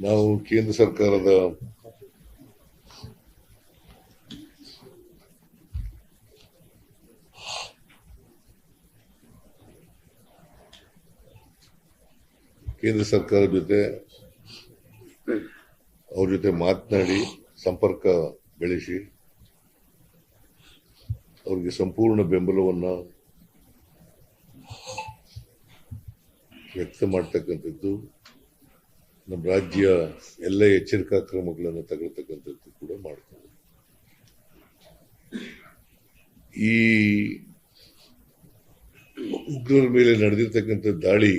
ನಾವು ಕೇಂದ್ರ ಸರ್ಕಾರದ ಜೊತೆ ಅವ್ರ ಜೊತೆ ಮಾತನಾಡಿ ಸಂಪರ್ಕ ಬೆಳೆಸಿ ಅವ್ರಿಗೆ ಸಂಪೂರ್ಣ ಬೆಂಬಲವನ್ನ ವ್ಯಕ್ತ ಮಾಡ್ತಕ್ಕಂಥದ್ದು, ನಮ್ಮ ರಾಜ್ಯ ಎಲ್ಲ ಎಚ್ಚರಿಕಾ ಕ್ರಮಗಳನ್ನು ತಗೊಳ್ತಕ್ಕಂಥದ್ದು ಕೂಡ ಮಾಡ್ತಾರೆ. ಈ ಉಗ್ರರ ಮೇಲೆ ನಡೆದಿರ್ತಕ್ಕಂಥ ದಾಳಿ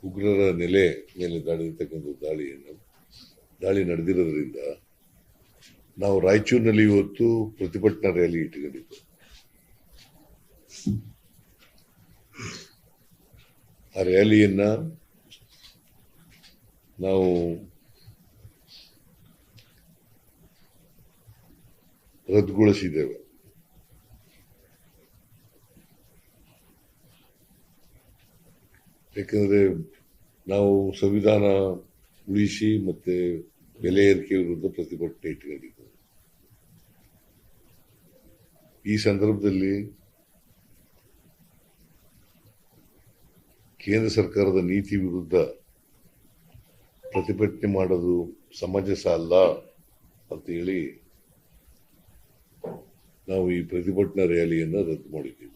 ಉಗ್ರರ ನೆಲೆ ಮೇಲೆ ನಡೆದಿರ್ತಕ್ಕಂಥ ದಾಳಿ ನಡೆದಿರೋದ್ರಿಂದ ನಾವು ರಾಯಚೂರಿನಲ್ಲಿ ಇವತ್ತು ಪ್ರತಿಭಟನಾ ರ್ಯಾಲಿ ಇಟ್ಟುಕೊಂಡಿದ್ದು. ಆ ರ್ಯಾಲಿಯನ್ನ ನಾವು ರದ್ದುಗೊಳಿಸಿದ್ದೇವೆ. ಯಾಕಂದ್ರೆ ನಾವು ಸಂವಿಧಾನ ಉಳಿಸಿ ಮತ್ತೆ ಬೆಲೆ ಏರಿಕೆ ವಿರುದ್ಧ ಪ್ರತಿಭಟನೆ ಇಟ್ಟುಕೊಂಡಿದ್ದೇವೆ. ಈ ಸಂದರ್ಭದಲ್ಲಿ ಕೇಂದ್ರ ಸರ್ಕಾರದ ನೀತಿ ವಿರುದ್ಧ ಪ್ರತಿಭಟನೆ ಮಾಡೋದು ಸಮಂಜಸ ಅಲ್ಲ ಅಂತ ಹೇಳಿ ನಾವು ಈ ಪ್ರತಿಭಟನಾ ರ್ಯಾಲಿಯನ್ನು ರದ್ದು ಮಾಡಿದ್ದೀವಿ.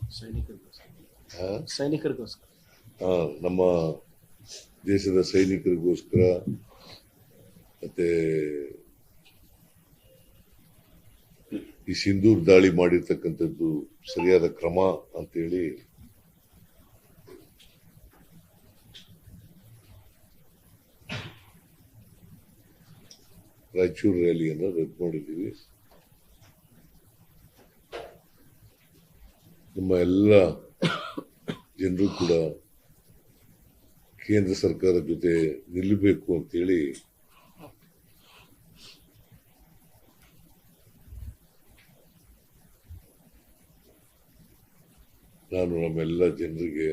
ಸೈನಿಕರಿಗೋಸ್ಕರ ನಮ್ಮ ದೇಶದ ಸೈನಿಕರಿಗೋಸ್ಕರ ಮತ್ತೆ ಈ ಸಿಂಧೂರ್ ದಾಳಿ ಮಾಡಿರ್ತಕ್ಕಂಥದ್ದು ಸರಿಯಾದ ಕ್ರಮ ಅಂತೇಳಿ ರಾಯಚೂರು ರ್ಯಾಲಿಯನ್ನು ರದ್ದು ಮಾಡಿದ್ದೀವಿ. ನಮ್ಮ ಎಲ್ಲ ಜನರು ಕೂಡ ಕೇಂದ್ರ ಸರ್ಕಾರದ ಜೊತೆ ನಿಲ್ಲಬೇಕು ಅಂತೇಳಿ ನಾನು ನಮ್ಮೆಲ್ಲ ಜನರಿಗೆ,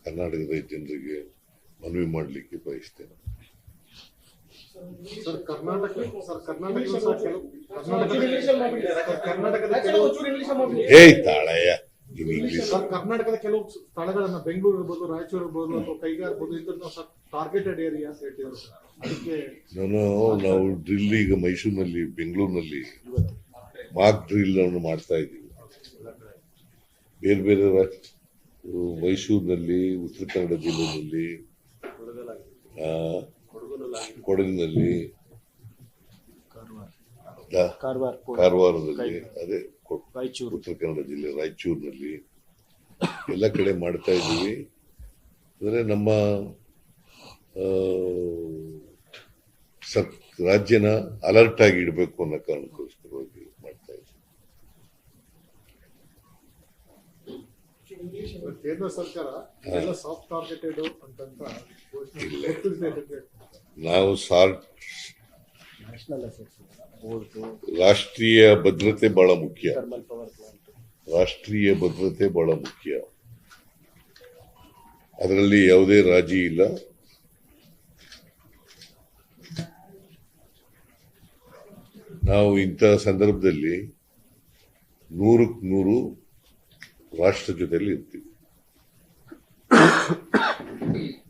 ಕರ್ನಾಟಕದ ಜನರಿಗೆ ಮನವಿ ಮಾಡಲಿಕ್ಕೆ ಬಯಸ್ತೇನೆ. ಕರ್ನಾಟಕದ ಕೆಲವು ಸ್ಥಳಗಳನ್ನ ಬೆಂಗಳೂರು ಇರ್ಬೋದು, ರಾಯಚೂರು ಇರ್ಬೋದು ಅಥವಾ ಕೈಗಾರ ಇರ್ಬೋದು, ಇದನ್ನು ಟಾರ್ಗೆಟೆಡ್ ಏರಿಯಾ ಅಂತ ಹೇಳ್ತಿದ್ರು. ಅದಕ್ಕೆ ನಾವು ಡ್ರಿಲ್ ಈಗ ಮೈಸೂರಿನಲ್ಲಿ, ಬೆಂಗಳೂರಿನಲ್ಲಿ ಮಾಕ್ ಡ್ರಿಲ್ ಅನ್ನು ಮಾಡ್ತಾ ಇದ್ದೀವಿ. ಬೇರೆ ಬೇರೆ ಮೈಸೂರಿನಲ್ಲಿ, ಉತ್ತರ ಕನ್ನಡ ಜಿಲ್ಲೆಯಲ್ಲಿ, ಕೊಡಗಿನಲ್ಲಿ, ಕಾರವಾರದಲ್ಲಿ, ಅದೇ ಉತ್ತರ ಕನ್ನಡ ಜಿಲ್ಲೆ ರಾಯಚೂರಿನಲ್ಲಿ ಎಲ್ಲ ಕಡೆ ಮಾಡ್ತಾ ಇದ್ದೀವಿ. ಅಂದ್ರೆ ನಮ್ಮ ರಾಜ್ಯನ ಅಲರ್ಟ್ ಆಗಿ ಇಡಬೇಕು ಅನ್ನೋ ಕಾರಣಕ್ಕೋಸ್ಕರವಾಗಿ ಮಾಡ್ತಾ ಇದ್ದೀವಿ. ಕೇಂದ್ರ ಸರ್ಕಾರ ಸಾಫ್ಟ್ ಟಾರ್ಗೆಟೆಡ್ ಅಂತ ನಾವು ರಾಷ್ಟ್ರೀಯ ಭದ್ರತೆ ಬಹಳ ಮುಖ್ಯ. ರಾಷ್ಟ್ರೀಯ ಭದ್ರತೆ ಬಹಳ ಮುಖ್ಯ, ಅದರಲ್ಲಿ ಯಾವುದೇ ರಾಜಿ ಇಲ್ಲ. ನಾವು ಇಂತಹ ಸಂದರ್ಭದಲ್ಲಿ 100ಕ್ಕೆ 100 ರಾಷ್ಟ್ರ ಜೊತೆಯಲ್ಲಿ ಇರ್ತೀವಿ.